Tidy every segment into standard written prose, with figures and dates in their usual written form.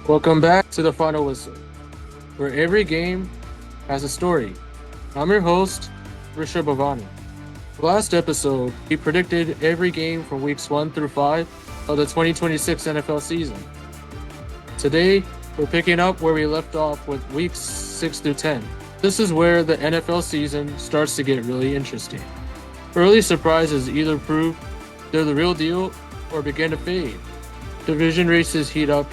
Welcome back to the Final Whistle, where every game has a story. I'm your host, Rishabh Bhavani. Last episode, we predicted every game from weeks 1 through 5 of the 2026 NFL season. Today, we're picking up where we left off with weeks 6 through 10. This is where the NFL season starts to get really interesting. Early surprises either prove they're the real deal or begin to fade. Division races heat up,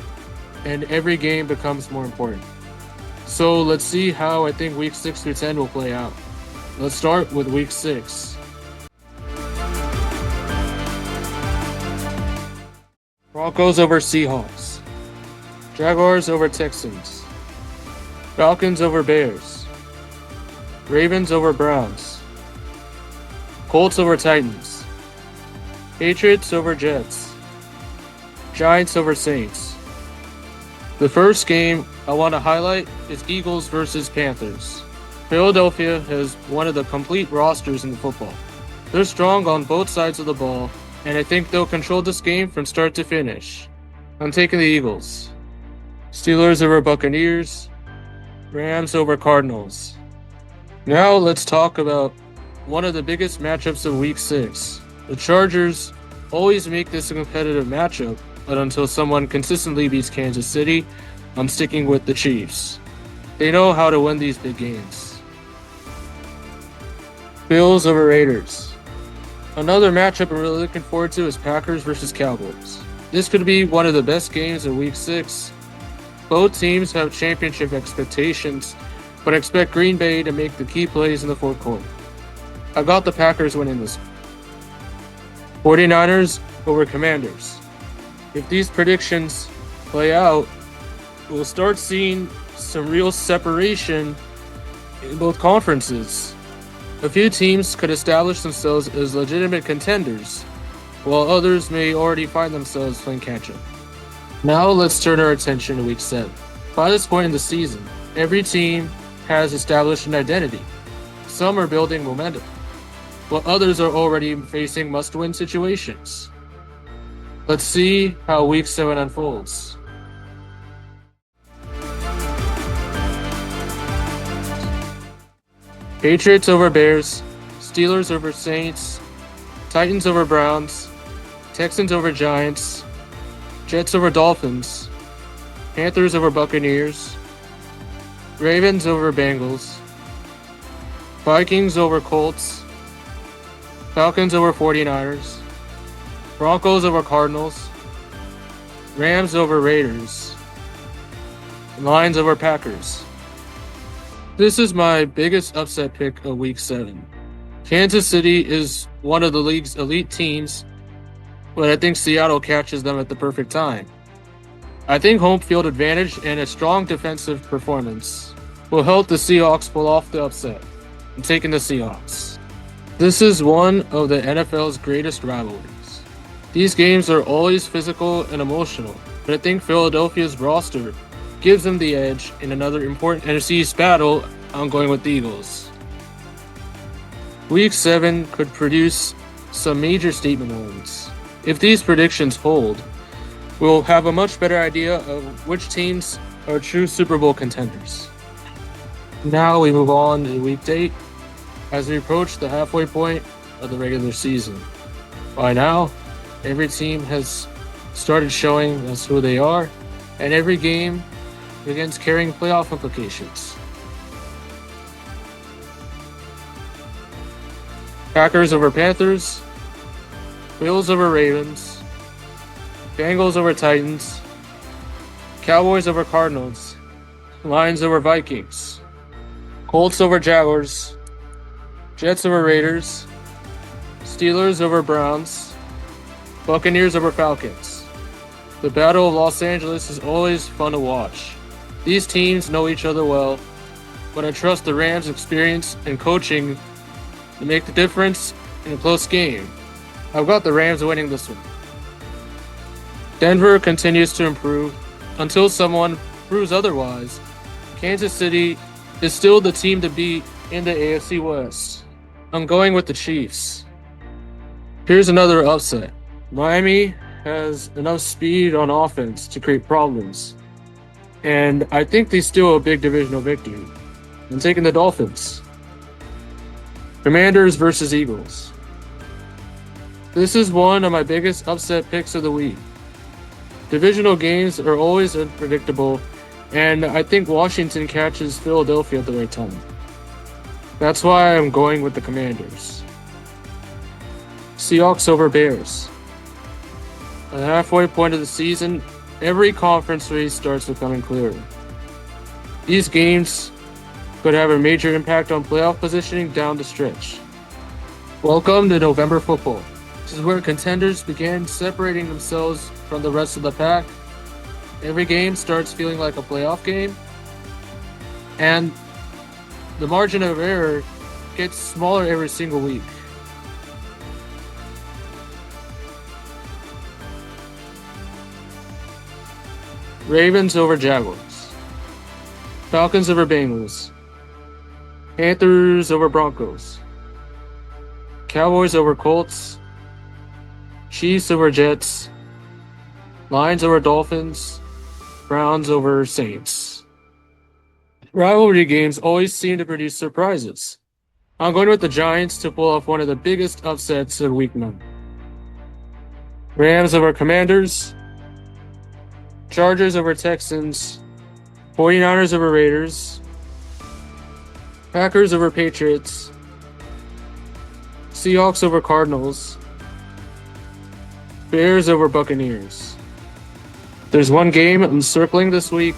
and every game becomes more important. So let's see how I think week 6 through 10 will play out. Let's start with week 6. Broncos over Seahawks. Jaguars over Texans. Falcons over Bears. Ravens over Browns. Colts over Titans. Patriots over Jets. Giants over Saints. The first game I want to highlight is Eagles versus Panthers. Philadelphia has one of the complete rosters in football. They're strong on both sides of the ball, and I think they'll control this game from start to finish. I'm taking the Eagles. Steelers over Buccaneers. Rams over Cardinals. Now let's talk about one of the biggest matchups of week 6. The Chargers always make this a competitive matchup, but until someone consistently beats Kansas City, I'm sticking with the Chiefs. They know how to win these big games. Bills over Raiders. Another matchup I'm really looking forward to is Packers versus Cowboys. This could be one of the best games of week 6. Both teams have championship expectations, but I expect Green Bay to make the key plays in the fourth quarter. I got the Packers winning this one. 49ers over Commanders. If these predictions play out, we'll start seeing some real separation in both conferences. A few teams could establish themselves as legitimate contenders, while others may already find themselves playing catch-up. Now let's turn our attention to week 7. By this point in the season, every team has established an identity. Some are building momentum, while others are already facing must-win situations. Let's see how week 7 unfolds. Patriots over Bears, Steelers over Saints, Titans over Browns, Texans over Giants, Jets over Dolphins, Panthers over Buccaneers, Ravens over Bengals, Vikings over Colts, Falcons over 49ers, Broncos over Cardinals, Rams over Raiders, Lions over Packers. This is my biggest upset pick of week 7. Kansas City is one of the league's elite teams, but I think Seattle catches them at the perfect time. I think home field advantage and a strong defensive performance will help the Seahawks pull off the upset. I'm taking the Seahawks. This is one of the NFL's greatest rivalries. These games are always physical and emotional, but I think Philadelphia's roster gives them the edge in another important NFC East battle. I'm going with the Eagles. Week 7 could produce some major statement wins. If these predictions hold, we'll have a much better idea of which teams are true Super Bowl contenders. Now we move on to week 8 as we approach the halfway point of the regular season. By now, every team has started showing us who they are, and every game begins carrying playoff implications. Packers over Panthers, Bills over Ravens, Bengals over Titans, Cowboys over Cardinals, Lions over Vikings, Colts over Jaguars, Jets over Raiders, Steelers over Browns, Buccaneers over Falcons. The Battle of Los Angeles is always fun to watch. These teams know each other well, but I trust the Rams' experience and coaching to make the difference in a close game. I've got the Rams winning this one. Denver continues to improve until someone proves otherwise. Kansas City is still the team to beat in the AFC West. I'm going with the Chiefs. Here's another upset. Miami has enough speed on offense to create problems. and I think they steal a big divisional victory. I'm taking the Dolphins. Commanders versus Eagles. This is one of my biggest upset picks of the week. Divisional games are always unpredictable, and I think Washington catches Philadelphia at the right time. That's why I'm going with the Commanders. Seahawks over Bears. At the halfway point of the season, every conference race starts becoming clearer. These games could have a major impact on playoff positioning down the stretch. Welcome to November football. This is where contenders begin separating themselves from the rest of the pack. Every game starts feeling like a playoff game, and the margin of error gets smaller every single week. Ravens over Jaguars. Falcons over Bengals. Panthers over Broncos. Cowboys over Colts. Chiefs over Jets. Lions over Dolphins. Browns over Saints. Rivalry games always seem to produce surprises. I'm going with the Giants to pull off one of the biggest upsets of Week 9. Rams over Commanders. Chargers over Texans. 49ers over Raiders. Packers over Patriots. Seahawks over Cardinals. Bears over Buccaneers. There's one game I'm circling this week.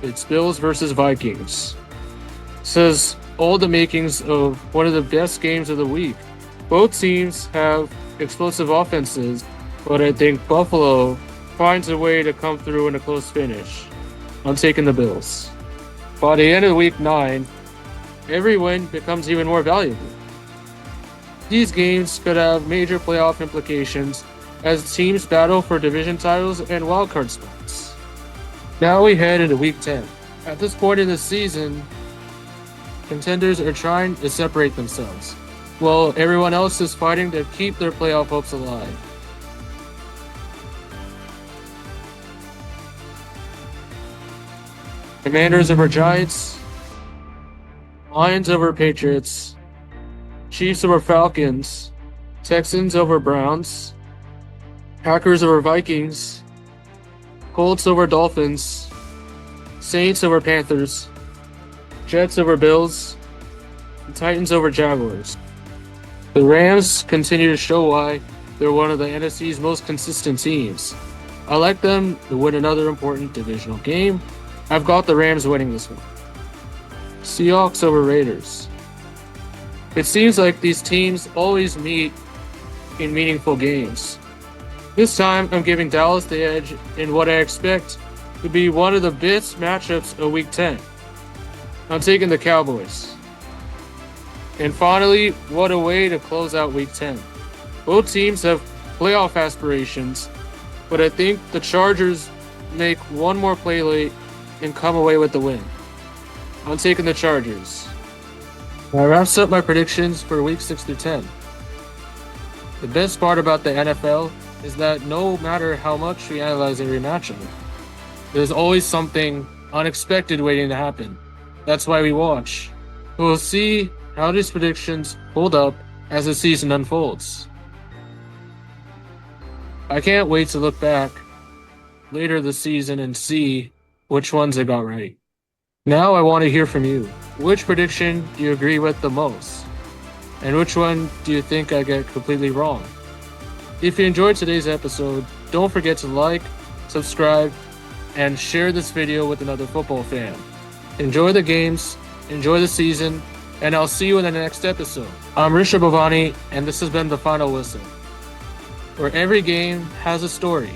It's Bills versus Vikings. Says all the makings of one of the best games of the week. Both teams have explosive offenses, but I think Buffalo finds a way to come through in a close finish. I'm taking the Bills. By the end of week 9, every win becomes even more valuable. These games could have major playoff implications as teams battle for division titles and wildcard spots. Now we head into week 10. At this point in the season, contenders are trying to separate themselves, while everyone else is fighting to keep their playoff hopes alive. Commanders over Giants. Lions over Patriots. Chiefs over Falcons. Texans over Browns. Packers over Vikings. Colts over Dolphins. Saints over Panthers. Jets over Bills. And Titans over Jaguars. The Rams continue to show why they're one of the NFC's most consistent teams. I like them to win another important divisional game. I've got the Rams winning this one. Seahawks over Raiders. It seems like these teams always meet in meaningful games. This time, I'm giving Dallas the edge in what I expect to be one of the best matchups of Week 10. I'm taking the Cowboys. And finally, what a way to close out Week 10. Both teams have playoff aspirations, but I think the Chargers make one more play late and come away with the win. I'm taking the Chargers. That wraps up my predictions for Week 6 through 10. The best part about the NFL is that no matter how much we analyze every matchup, there's always something unexpected waiting to happen. That's why we watch. We'll see how these predictions hold up as the season unfolds. I can't wait to look back later this season and see which ones I got right. Now I want to hear from you. Which prediction do you agree with the most? And which one do you think I get completely wrong? If you enjoyed today's episode, don't forget to like, subscribe, and share this video with another football fan. Enjoy the games, enjoy the season, and I'll see you in the next episode. I'm Rishabh Bhavani, and this has been The Final Whistle, where every game has a story.